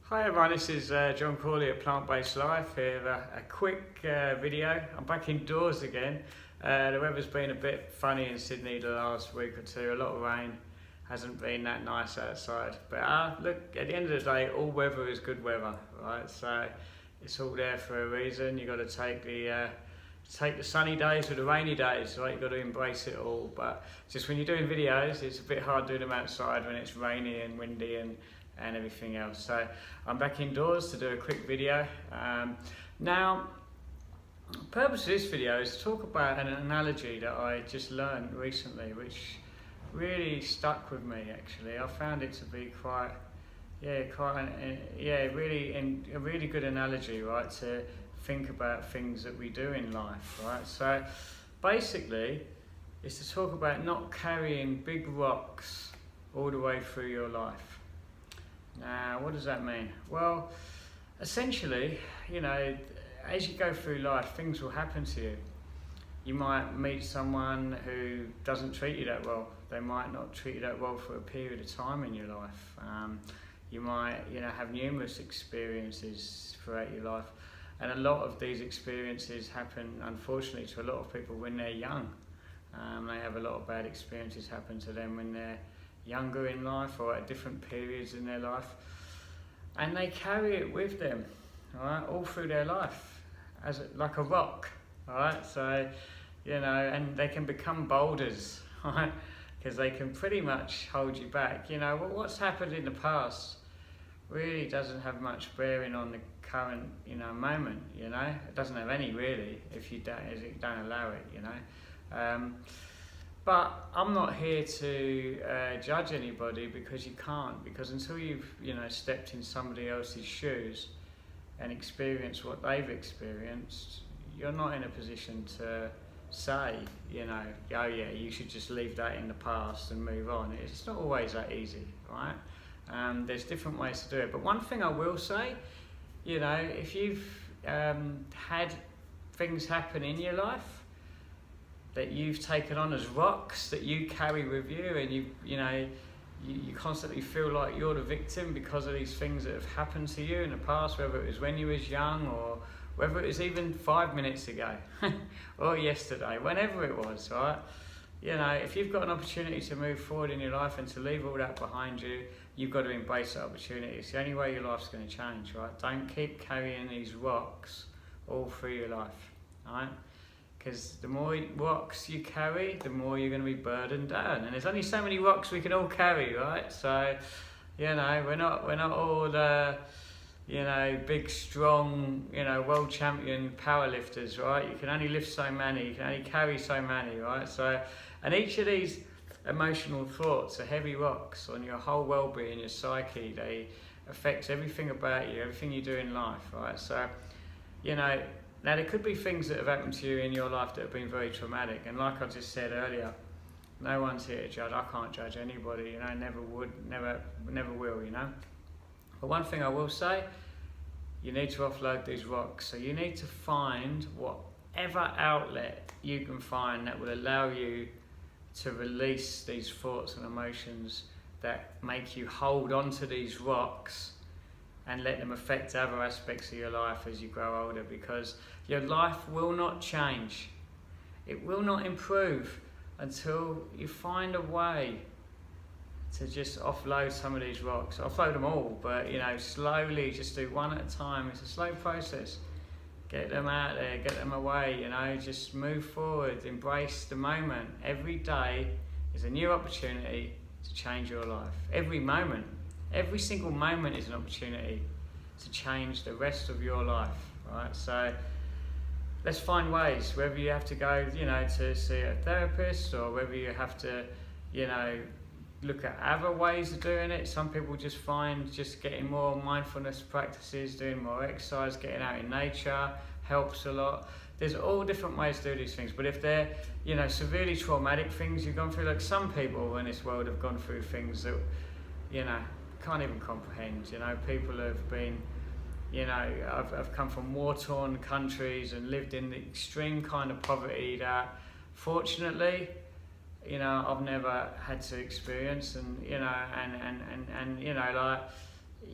Hi everyone, this is John Corley at Plant Based Life here. A quick video. I'm back indoors again. The weather's been a bit funny in Sydney the last week or two. A lot of rain, hasn't been that nice outside. But look, at the end of the day, all weather is good weather, right? So it's all there for a reason. You've got to take the sunny days with the rainy days, right? You've got to embrace it all. But just when you're doing videos, it's a bit hard doing them outside when it's rainy and windy and everything else. So I'm back indoors to do a quick video. Now, the purpose of this video is to talk about an analogy that I just learned recently, which really stuck with me actually. I found it to be a really good analogy, right, to think about things that we do in life, right? So basically, it's to talk about not carrying big rocks all the way through your life. Now, what does that mean? Well, essentially, you know, as you go through life, things will happen to you. You might meet someone who doesn't treat you that well. They might not treat you that well for a period of time in your life. You might, have numerous experiences throughout your life. And a lot of these experiences happen, unfortunately, to a lot of people when they're young. They have a lot of bad experiences happen to them when they're younger in life or at different periods in their life, and they carry it with them, all through their life like a rock, so and they can become boulders, because they can pretty much hold you back. What's happened in the past really doesn't have much bearing on the current moment. It doesn't have any really if you don't allow it. But I'm not here to judge anybody, because you can't. Because until you've stepped in somebody else's shoes and experienced what they've experienced, you're not in a position to say, oh yeah, you should just leave that in the past and move on. It's not always that easy, right? There's different ways to do it. But one thing I will say, if you've had things happen in your life that you've taken on as rocks that you carry with you, and you constantly feel like you're the victim because of these things that have happened to you in the past, whether it was when you was young or whether it was even 5 minutes ago or yesterday, whenever it was, right? If you've got an opportunity to move forward in your life and to leave all that behind you, you've got to embrace that opportunity. It's the only way your life's going to change, right? Don't keep carrying these rocks all through your life, right? Because the more rocks you carry, the more you're going to be burdened down. And there's only so many rocks we can all carry, right? So, we're not all big, strong, world champion powerlifters, right? You can only lift so many, you can only carry so many, right? So, and each of these emotional thoughts are heavy rocks on your whole well-being, your psyche. They affect everything about you, everything you do in life, right? So, now, there could be things that have happened to you in your life that have been very traumatic, and like I just said earlier, no one's here to judge. I can't judge anybody, never would, never will, But one thing I will say, you need to offload these rocks. So you need to find whatever outlet you can find that will allow you to release these thoughts and emotions that make you hold on to these rocks and let them affect other aspects of your life as you grow older, because your life will not change. It will not improve until you find a way to just offload some of these rocks. Offload them all, but slowly, just do one at a time. It's a slow process. Get them out there, get them away, just move forward, embrace the moment. Every day is a new opportunity to change your life. Every single moment is an opportunity to change the rest of your life, right? So let's find ways, whether you have to go, to see a therapist, or whether you have to, look at other ways of doing it. Some people just find getting more mindfulness practices, doing more exercise, getting out in nature helps a lot. There's all different ways to do these things, but if they're, severely traumatic things you've gone through, like some people in this world have gone through things that, can't even comprehend. People have been, I've come from war-torn countries and lived in the extreme kind of poverty that, fortunately, I've never had to experience, and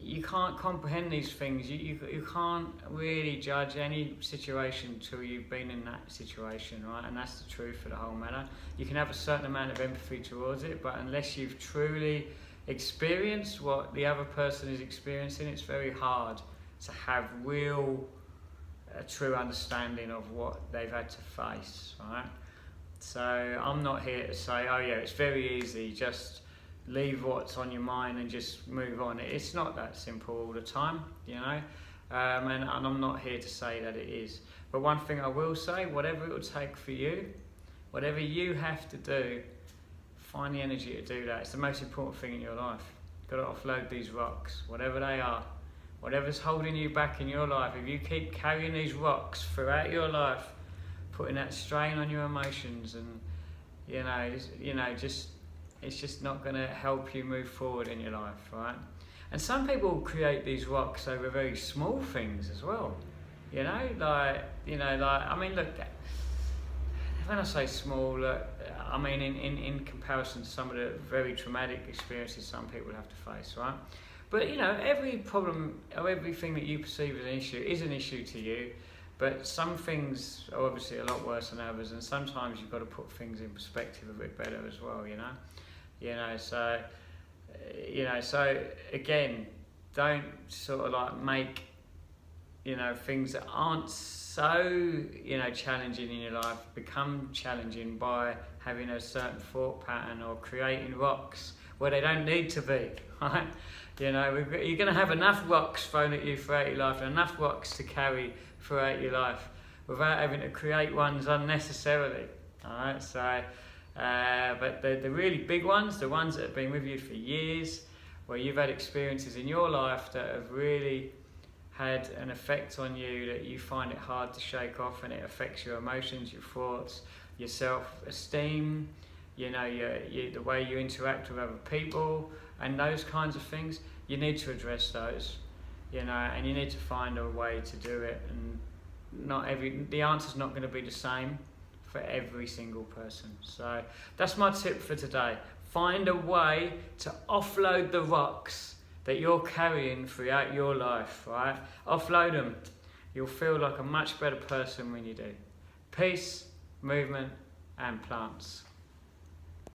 you can't comprehend these things. You can't really judge any situation until you've been in that situation, right? And that's the truth of the whole matter. You can have a certain amount of empathy towards it, but unless you've truly experienced what the other person is experiencing, it's very hard to have real, true understanding of what they've had to face, right? So I'm not here to say, oh yeah, it's very easy, just leave what's on your mind and just move on. It's not that simple all the time, you know, and I'm not here to say that it is. But one thing I will say, whatever it will take for you, whatever you have to do, find the energy to do that. It's the most important thing in your life. You've got to offload these rocks, whatever they are, whatever's holding you back in your life. If you keep carrying these rocks throughout your life, putting that strain on your emotions, and just it's just not going to help you move forward in your life, right? And some people create these rocks over very small things as well. I mean, look, when I say small, look, I mean in comparison to some of the very traumatic experiences some people have to face, right? But every problem or everything that you perceive as an issue is an issue to you. But some things are obviously a lot worse than others, and sometimes you've got to put things in perspective a bit better as well, So again, don't sort of like make, things that aren't so, challenging in your life become challenging by having a certain thought pattern or creating rocks where they don't need to be, right? You're going to have enough rocks thrown at you throughout your life, and enough rocks to carry throughout your life without having to create ones unnecessarily. Alright, so but the really big ones, the ones that have been with you for years, where you've had experiences in your life that have really had an effect on you that you find it hard to shake off, and it affects your emotions, your thoughts, your self-esteem, the way you interact with other people, and those kinds of things. You need to address those, and you need to find a way to do it. And the answer's not going to be the same for every single person. So that's my tip for today. Find a way to offload the rocks that you're carrying throughout your life, right? Offload them. You'll feel like a much better person when you do. Peace, movement, and plants.